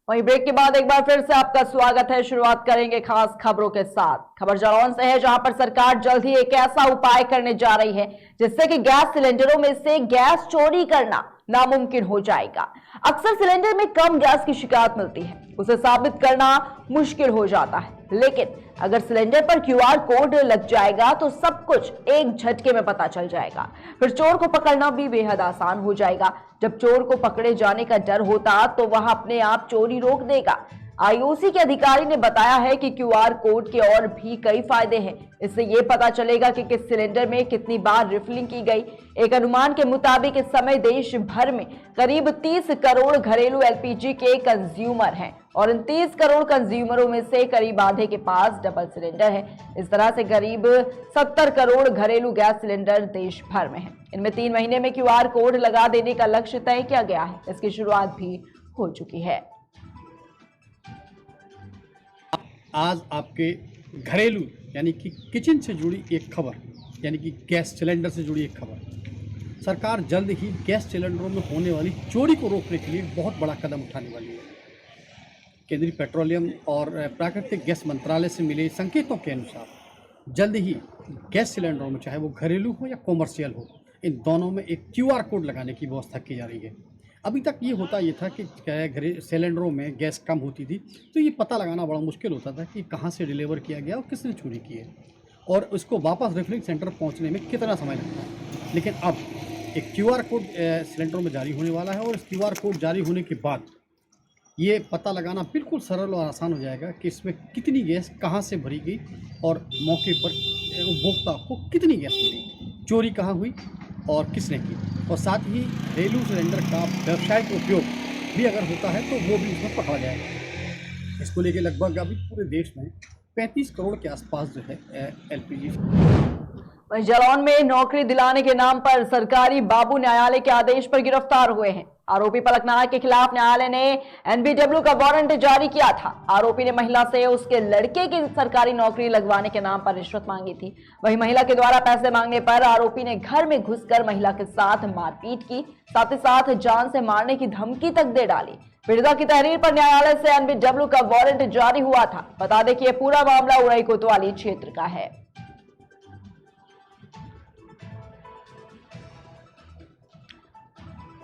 वहीं ब्रेक के बाद एक बार फिर से आपका स्वागत है। शुरुआत करेंगे खास खबरों के साथ। खबर जालौन से है, जहां पर सरकार जल्द ही एक ऐसा उपाय करने जा रही है जिससे कि गैस सिलेंडरों में से गैस चोरी करना नामुमकिन हो जाएगा। अक्सर सिलेंडर में कम गैस की शिकायत मिलती है, उसे साबित करना मुश्किल हो जाता है, लेकिन अगर सिलेंडर पर क्यूआर कोड लग जाएगा तो सब कुछ एक झटके में पता चल जाएगा। फिर चोर को पकड़ना भी बेहद आसान हो जाएगा। जब चोर को पकड़े जाने का डर होता तो वह अपने आप चोरी रोक देगा। आईओसी के अधिकारी ने बताया है कि क्यूआर कोड के और भी कई फायदे हैं। इससे यह पता चलेगा कि किस सिलेंडर में कितनी बार रिफिलिंग की गई। एक अनुमान के मुताबिक इस समय देश भर में करीब 30 करोड़ घरेलू एलपीजी के कंज्यूमर हैं और इन 30 करोड़ कंज्यूमरों में से करीब आधे के पास डबल सिलेंडर है। इस तरह से करीब 70 करोड़ घरेलू गैस सिलेंडर देश भर में है। इनमें 3 महीने में क्यूआर कोड लगा देने का लक्ष्य तय किया गया है। इसकी शुरुआत भी हो चुकी है। आज आपके घरेलू यानी कि किचन से जुड़ी एक खबर, यानी कि गैस सिलेंडर से जुड़ी एक खबर। सरकार जल्द ही गैस सिलेंडरों में होने वाली चोरी को रोकने के लिए बहुत बड़ा कदम उठाने वाली है। केंद्रीय पेट्रोलियम और प्राकृतिक गैस मंत्रालय से मिले संकेतों के अनुसार जल्द ही गैस सिलेंडरों में, चाहे वो घरेलू हो या कॉमर्शियल हो, इन दोनों में एक क्यूआर कोड लगाने की व्यवस्था की जा रही है। अभी तक ये था कि सिलेंडरों में गैस कम होती थी तो ये पता लगाना बड़ा मुश्किल होता था कि कहाँ से डिलीवर किया गया और किसने चोरी की है और उसको वापस रिफिलिंग सेंटर पहुँचने में कितना समय लगता है। लेकिन अब एक क्यूआर कोड सिलेंडरों में जारी होने वाला है और इस क्यूआर कोड जारी होने के बाद ये पता लगाना बिल्कुल सरल और आसान हो जाएगा कि इसमें कितनी गैस कहाँ से भरी गई और मौके पर उपभोक्ता को कितनी गैस मिली, चोरी कहाँ हुई और किसने की। और साथ ही घरेलू सिलेंडर का व्यावसायिक उपयोग भी अगर होता है तो वो भी उसमें पकड़ा जाएगा। इसको लेके लगभग अभी पूरे देश में 35 करोड़ के आसपास जो है एलपीजी। जालौन में नौकरी दिलाने के नाम पर सरकारी बाबू न्यायालय के आदेश पर गिरफ्तार हुए हैं। आरोपी पलक नायक के खिलाफ न्यायालय ने एनबीडब्ल्यू का वारंट जारी किया था। आरोपी ने महिला से उसके लड़के की सरकारी नौकरी लगवाने के नाम पर रिश्वत मांगी थी। वहीं महिला के द्वारा पैसे मांगने पर आरोपी ने घर में घुसकर महिला के साथ मारपीट की, साथ ही साथ जान से मारने की धमकी तक दे डाली। पीड़िता की तहरीर पर न्यायालय से एनबीडब्ल्यू का वारंट जारी हुआ था। बता दें कि यह पूरा मामला उड़ई कोतवाली क्षेत्र का है।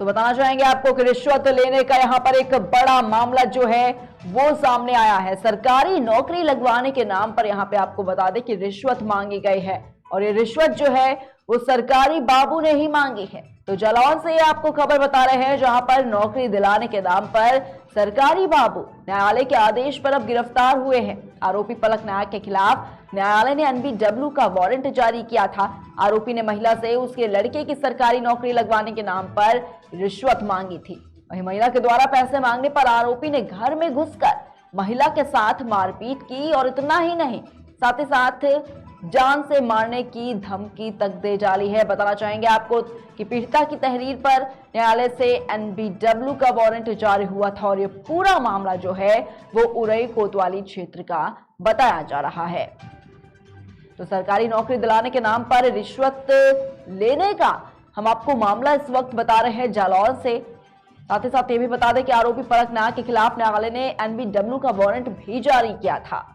तो बताना चाहेंगे आपको कि रिश्वत लेने का यहां पर एक बड़ा मामला जो है वो सामने आया है। सरकारी नौकरी लगवाने के नाम पर यहां पे आपको बता दें कि रिश्वत मांगी गई है और ये रिश्वत जो है वो सरकारी बाबू ने ही मांगी है। तो जालौन से आपको खबर बता रहे हैं, जहां पर नौकरी दिलाने के नाम पर सरकारी बाबू न्यायालय के आदेश पर अब गिरफ्तार हुए हैं। आरोपी पलक नायक के खिलाफ न्यायालय ने एनबीडब्ल्यू का वारंट जारी किया था। आरोपी ने महिला से उसके लड़के की सरकारी नौकरी लगवाने के नाम पर रिश्वत मांगी थी। वहीं महिला के द्वारा पैसे मांगने पर आरोपी ने घर में घुसकर महिला के साथ मारपीट की और इतना ही नहीं, साथ ही साथ जान से मारने की धमकी तक दे डाली है। बताना चाहेंगे आपको कि पीड़िता की तहरीर पर न्यायालय से एनबीडब्ल्यू का वारंट जारी हुआ था और ये पूरा मामला जो है वो उड़ई कोतवाली क्षेत्र का बताया जा रहा है। तो सरकारी नौकरी दिलाने के नाम पर रिश्वत लेने का हम आपको मामला इस वक्त बता रहे हैं जालौन से। साथ ही साथ ये भी बता दें कि आरोपी पलक नायक के खिलाफ न्यायालय ने एनबीडब्ल्यू का वारंट भी जारी किया था।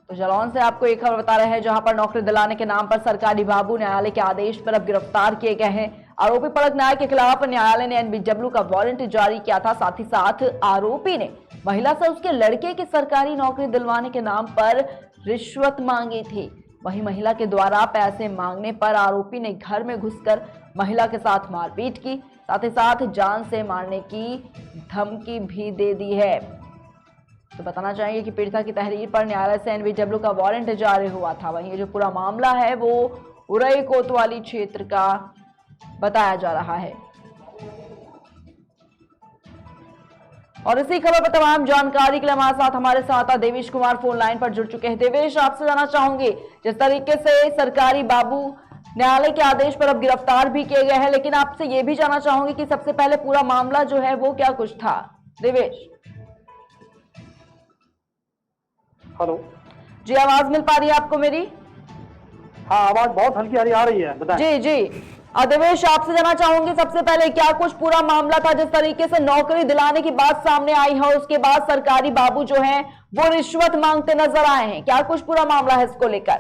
तो जालौन से आपको एक खबर बता रहे हैं, जहां पर नौकरी दिलाने के नाम पर सरकारी बाबू न्यायालय के आदेश पर अब गिरफ्तार किए गए हैं। आरोपी पलक नायक के खिलाफ न्यायालय ने एनबीडब्ल्यू का वारंट जारी किया था। साथ ही साथ आरोपी ने महिला से उसके लड़के की सरकारी नौकरी दिलवाने के नाम पर रिश्वत मांगी थी। वहीं महिला के द्वारा पैसे मांगने पर आरोपी ने घर में घुसकर महिला के साथ मारपीट की, साथ ही साथ जान से मारने की धमकी भी दे दी है। तो बताना चाहेंगे कि पीड़िता की तहरीर पर न्यायालय से एनबीडब्ल्यू का वारंट जारी हुआ था। वहीं ये जो पूरा मामला है वो उड़ई कोतवाली क्षेत्र का बताया जा रहा है। और इसी खबर पर तमाम जानकारी के लिए हमारे साथ देवेश कुमार फोन लाइन पर जुड़ चुके हैं। देवेश, आपसे जानना चाहूंगी, जिस तरीके से सरकारी बाबू न्यायालय के आदेश पर अब गिरफ्तार भी किए गए हैं, लेकिन आपसे ये भी जानना चाहूंगी कि सबसे पहले पूरा मामला जो है वो क्या कुछ था। देवेश, हेलो जी, आवाज मिल पा रही है आपको मेरी? हाँ, आवाज बहुत हल्की आ रही है, बताएं। जी जी, देवेश, आपसे जानना चाहूंगी सबसे पहले क्या कुछ पूरा मामला था, जिस तरीके से नौकरी दिलाने की बात सामने आई है उसके बाद सरकारी बाबू जो हैं वो रिश्वत मांगते नजर आए हैं, क्या कुछ पूरा मामला है इसको लेकर?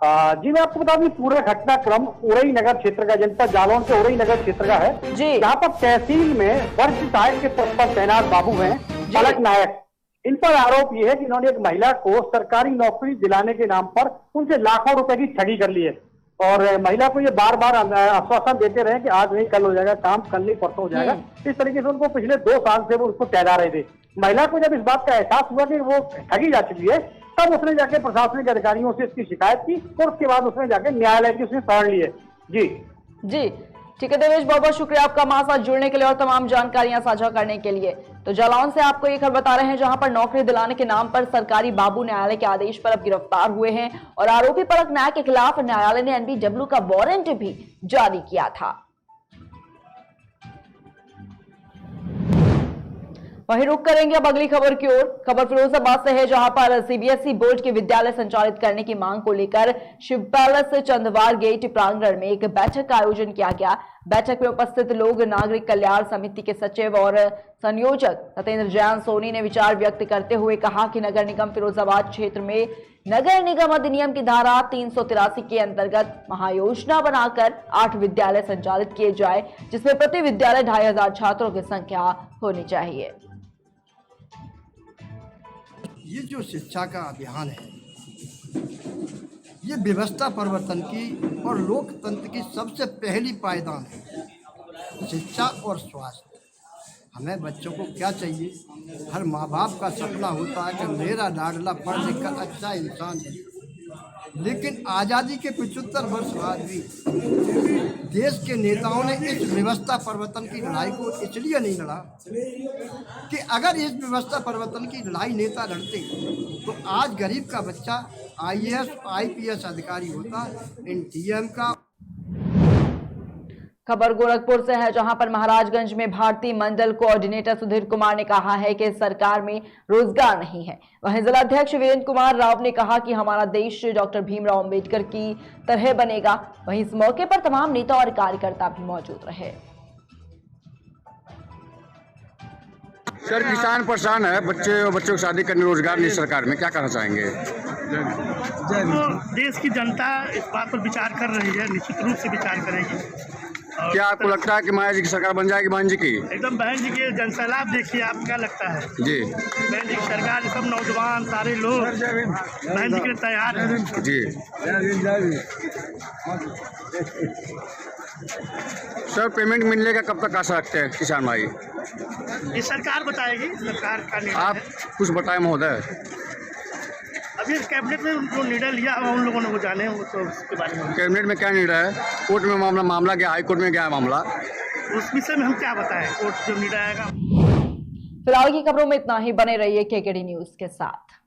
जी मैं आपको बता दूं पूरा घटनाक्रम उरई नगर क्षेत्र का, जनपद जालौन के उरई नगर क्षेत्र का है जी। यहाँ पर तहसील में वरिष्ठ सहायक के पद पर तैनात बाबू हैं पलक नायक। इन पर आरोप ये है कि इन्होंने एक महिला को सरकारी नौकरी दिलाने के नाम पर उनसे लाखों रुपए की ठगी कर ली है और महिला को ये बार बार आश्वासन देते रहे कि आज नहीं कल हो जाएगा काम, कल नहीं परसों हो जाएगा। इस तरीके से उनको पिछले 2 साल से वो उसको टहला रहे थे। महिला को जब इस बात का एहसास हुआ कि वो ठगी जा चुकी है तब उसने जाके प्रशासनिक अधिकारियों से इसकी शिकायत की और उसके बाद उसने जाके न्यायालय की उसने शरण ली है। जी जी ठीक है देवेश, बहुत बहुत शुक्रिया आपका हमारे साथ जुड़ने के लिए और तमाम जानकारियां साझा करने के लिए। तो जालौन से आपको ये खबर बता रहे हैं जहां पर नौकरी दिलाने के नाम पर सरकारी बाबू न्यायालय के आदेश पर अब गिरफ्तार हुए हैं और आरोपी पलक नायक के खिलाफ न्यायालय ने एनबीडब्ल्यू का वारंट भी जारी किया था। वहीं रुक करेंगे अब अगली खबर की ओर। खबर फिरोजाबाद से है जहां पर सीबीएसई बोर्ड के विद्यालय संचालित करने की मांग को लेकर शिव पैलेस चंदवार गेट प्रांगण में एक बैठक का आयोजन किया गया। बैठक में उपस्थित लोग नागरिक कल्याण समिति के सचिव और संयोजक सत्येंद्र जैन सोनी ने विचार व्यक्त करते हुए कहा कि नगर निगम फिरोजाबाद क्षेत्र में नगर निगम अधिनियम की धारा 383 के अंतर्गत महायोजना बनाकर 8 विद्यालय संचालित किए जाए, जिसमें प्रति विद्यालय 2500 छात्रों की संख्या होनी चाहिए। ये जो शिक्षा का अभियान है ये व्यवस्था परिवर्तन की और लोकतंत्र की सबसे पहली पायदान है। शिक्षा और स्वास्थ्य, हमें बच्चों को क्या चाहिए? हर माँ बाप का सपना होता है कि मेरा लाडला पढ़ लिख कर अच्छा इंसान बने, लेकिन आज़ादी के 75 वर्ष बाद भी देश के नेताओं ने इस व्यवस्था परिवर्तन की लड़ाई को इसलिए नहीं लड़ा कि अगर इस व्यवस्था परिवर्तन की लड़ाई नेता लड़ते तो आज गरीब का बच्चा IAS IPS अधिकारी होता, इन DM का। खबर गोरखपुर से है जहां पर महाराजगंज में भारतीय मंडल कोऑर्डिनेटर सुधीर कुमार ने कहा है कि सरकार में रोजगार नहीं है। वहीं जिलाध्यक्ष वीरेंद्र कुमार राव ने कहा कि हमारा देश डॉक्टर भीमराव अंबेडकर की तरह बनेगा। वहीं इस मौके पर तमाम नेता और कार्यकर्ता भी मौजूद रहे। सर, किसान परेशान है, बच्चों की शादी करने रोजगार नहीं सरकार में, क्या कहना चाहेंगे? तो देश की जनता इस बात पर विचार कर रही है, निश्चित रूप से विचार करेगी। क्या आपको लगता है कि माया जी की सरकार बन जाएगी? बहन जी की एकदम, बहन जी के जनसैलाब देखिए, आपको क्या लगता है? जी, बहन जी की सरकार, सब नौजवान सारे लोग बहन जी के लिए तैयार हैं। जी सर, पेमेंट मिलने का कब तक आशा रखते हैं किसान भाई? ये सरकार बताएगी, सरकार का निर्णय आप है। कुछ बताएं महोदय। अभी कैबिनेट में जो निर्णय लिया है उन लोगों ने वो जाने, वो तो उसके बारे में। कैबिनेट में क्या निर्णय है? कोर्ट में मामला गया, हाई कोर्ट में गया मामला, उस विषय में हम क्या बताएं, कोर्ट जो निर्णय आएगा। फिलहाल की खबरों में इतना ही। बने रहिए KKD न्यूज के साथ।